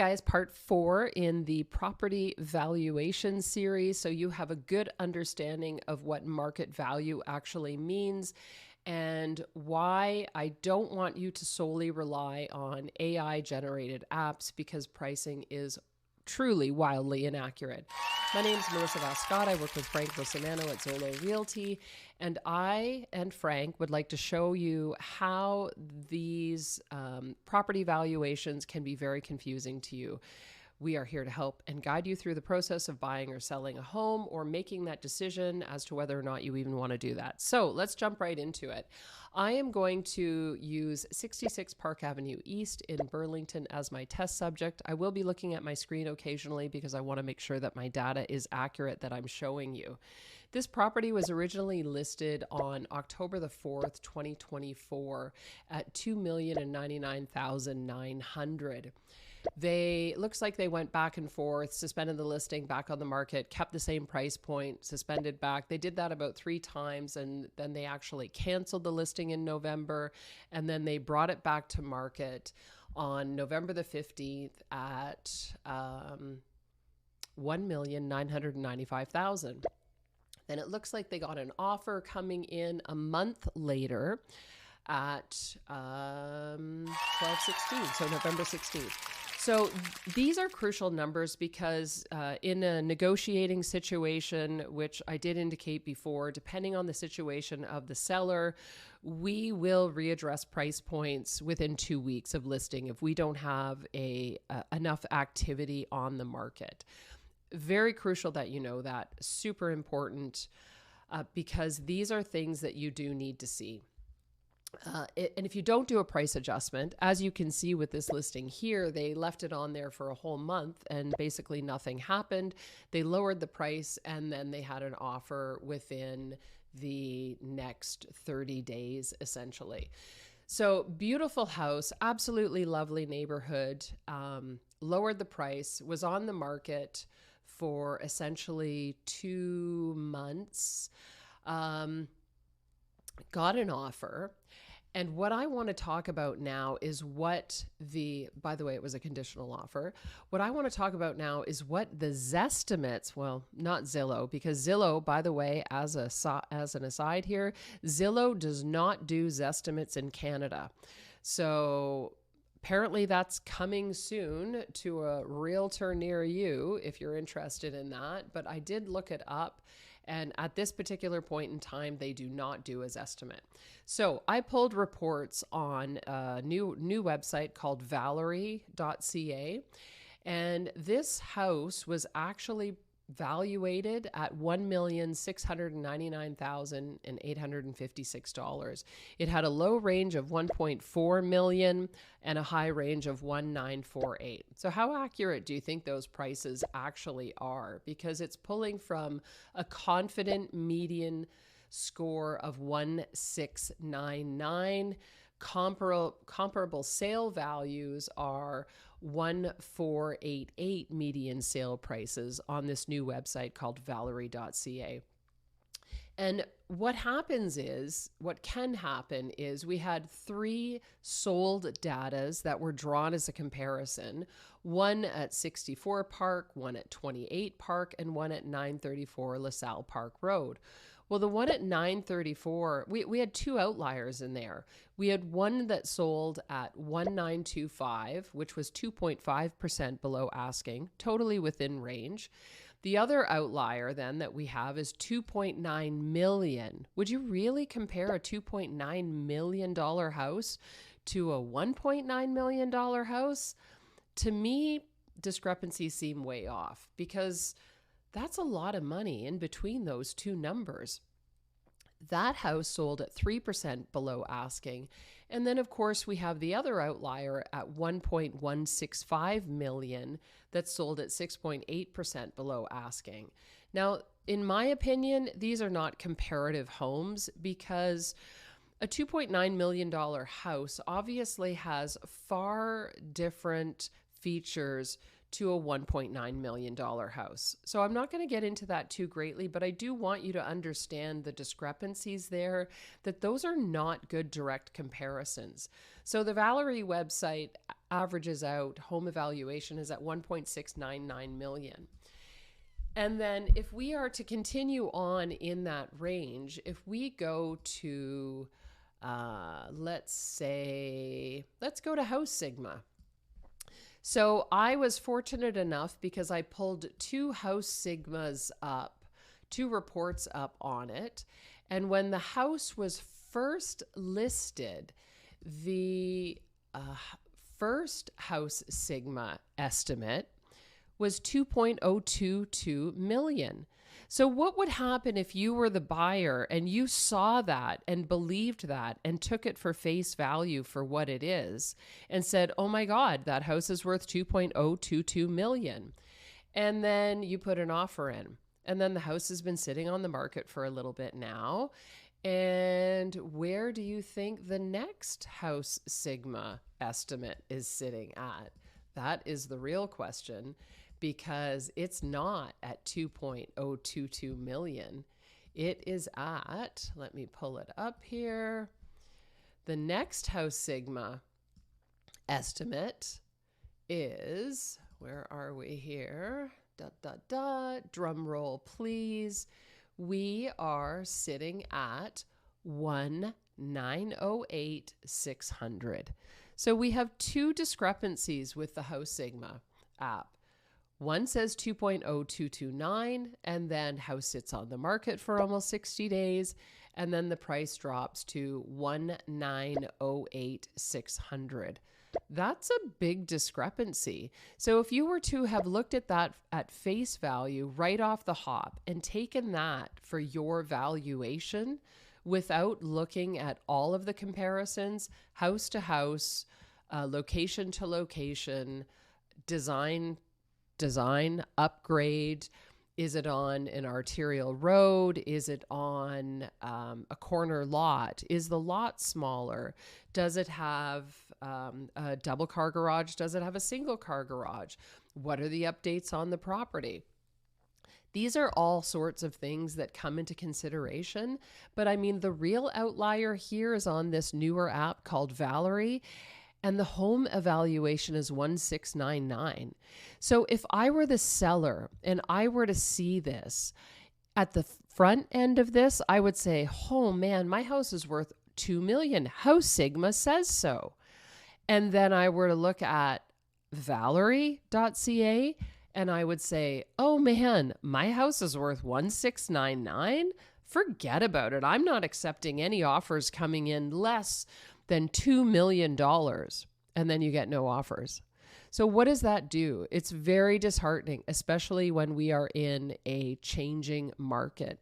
guys, part 4 in the property valuation series. So you have a good understanding of what market value actually means and why I don't want you to solely rely on AI generated apps because pricing is truly wildly inaccurate. My name is Melissa Vascott. I work with Frank Rosanano at Zolo Realty, and I and Frank would like to show you how these property valuations can be very confusing to you. We are here to help and guide you through the process of buying or selling a home or making that decision as to whether or not you even want to do that. So let's jump right into it. I am going to use 66 Park Avenue East in Burlington as my test subject. I will be looking at my screen occasionally because I want to make sure that my data is accurate that I'm showing you. This property was originally listed on October the 4th, 2024 at $2,099,900. Looks like they went back and forth, suspended the listing, back on the market, kept the same price point, suspended back. They did that about 3 times, and then they actually canceled the listing in November, and then they brought it back to market on November the 15th at $1,995,000. Then it looks like they got an offer coming in a month later at 12/16, so November 16th. So these are crucial numbers because in a negotiating situation, which I did indicate before, depending on the situation of the seller, we will readdress price points within 2 weeks of listing if we don't have enough activity on the market. Very crucial that you know that. Super important because these are things that you do need to see. And if you don't do a price adjustment, as you can see with this listing here, they left it on there for a whole month and basically nothing happened. They lowered the price and then they had an offer within the next 30 days, essentially. So beautiful house, absolutely lovely neighborhood, lowered the price, was on the market for essentially 2 months, got an offer. And what I want to talk about now is by the way, it was a conditional offer. What I want to talk about now is what the Zestimates, well, not Zillow, because Zillow, by the way, as an aside here, Zillow does not do Zestimates in Canada. So apparently that's coming soon to a realtor near you if you're interested in that. But I did look it up. And at this particular point in time, they do not do a Zestimate. So I pulled reports on a new website called valery.ca. And this house was actually valuated at $1,699,856. It had a low range of $1.4 million and a high range of $1,948. So how accurate do you think those prices actually are? Because it's pulling from a confident median score of 1,699. Comparable sale values are 1,488 median sale prices on this new website called valery.ca. And what can happen is we had 3 sold datas that were drawn as a comparison, one at 64 Park, one at 28 Park, and one at 934 LaSalle Park Road. Well, the one at 934, we had 2 outliers in there. We had one that sold at 1925, which was 2.5% below asking, totally within range. The other outlier then that we have is 2.9 million. Would you really compare a $2.9 million house to a $1.9 million house? To me, discrepancies seem way off because that's a lot of money in between those 2 numbers. That house sold at 3% below asking. And then, of course, we have the other outlier at 1.165 million that sold at 6.8% below asking. Now, in my opinion, these are not comparative homes because a $2.9 million house obviously has far different features to a $1.9 million house. So I'm not going to get into that too greatly, but I do want you to understand the discrepancies there, that those are not good direct comparisons. So the Valery website averages out home evaluation is at 1.699 million. And then if we are to continue on in that range, if we go to, let's go to House Sigma. So I was fortunate enough because I pulled two House Sigmas up, two reports up on it. And when the house was first listed, the first House Sigma estimate was 2.022 million. So what would happen if you were the buyer and you saw that and believed that and took it for face value for what it is and said, oh my God, that house is worth 2.022 million. And then you put an offer in, and then the house has been sitting on the market for a little bit now. And where do you think the next House Sigma estimate is sitting at? That is the real question, because it's not at 2.022 million. It is at, let me pull it up here. The next House Sigma estimate is, where are we here? Drum roll, please. We are sitting at 1,908,600. So we have two discrepancies with the House Sigma app. One says 2.0229, and then house sits on the market for almost 60 days, and then the price drops to 1,908,600. That's a big discrepancy. So if you were to have looked at that at face value right off the hop and taken that for your valuation without looking at all of the comparisons, house to house, location to location, design, upgrade, is it on an arterial road? Is it on a corner lot? Is the lot smaller? Does it have a double car garage? Does it have a single car garage? What are the updates on the property? These are all sorts of things that come into consideration. But I mean, the real outlier here is on this newer app called Valery. And the home evaluation is 1,699. So if I were the seller and I were to see this at the front end of this, I would say, oh man, my house is worth 2 million. House Sigma says so. And then I were to look at valery.ca and I would say, oh man, my house is worth 1,699. Forget about it. I'm not accepting any offers coming in less than $2 million, and then you get no offers. So what does that do? It's very disheartening, especially when we are in a changing market.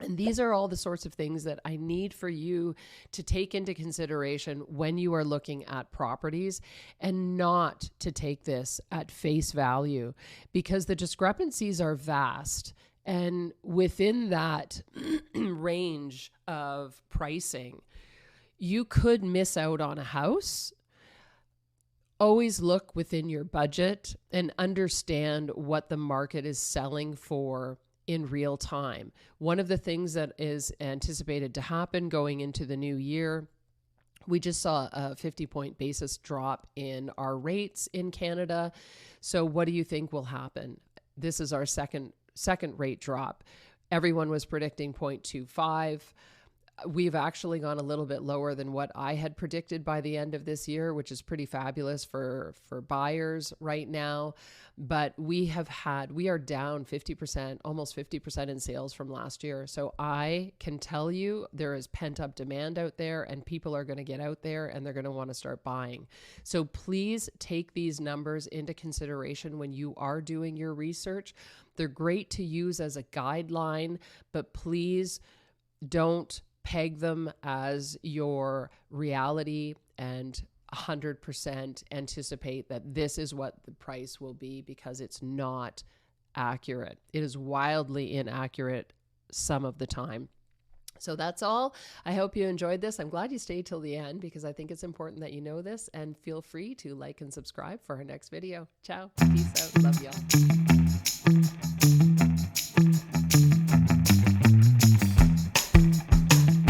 And these are all the sorts of things that I need for you to take into consideration when you are looking at properties, and not to take this at face value, because the discrepancies are vast. And within that range of pricing, you could miss out on a house. Always look within your budget and understand what the market is selling for in real time. One of the things that is anticipated to happen going into the new year, we just saw a 50-point basis drop in our rates in Canada. So what do you think will happen? This is our second rate drop. Everyone was predicting 0.25. We've actually gone a little bit lower than what I had predicted by the end of this year, which is pretty fabulous for buyers right now. But we are down 50%, almost 50% in sales from last year. So I can tell you there is pent up demand out there, and people are going to get out there and they're going to want to start buying. So please take these numbers into consideration when you are doing your research. They're great to use as a guideline, but please don't peg them as your reality and 100% anticipate that this is what the price will be, because it's not accurate. It is wildly inaccurate some of the time. So that's all. I hope you enjoyed this. I'm glad you stayed till the end because I think it's important that you know this, and feel free to like and subscribe for our next video. Ciao. Peace out. Love y'all.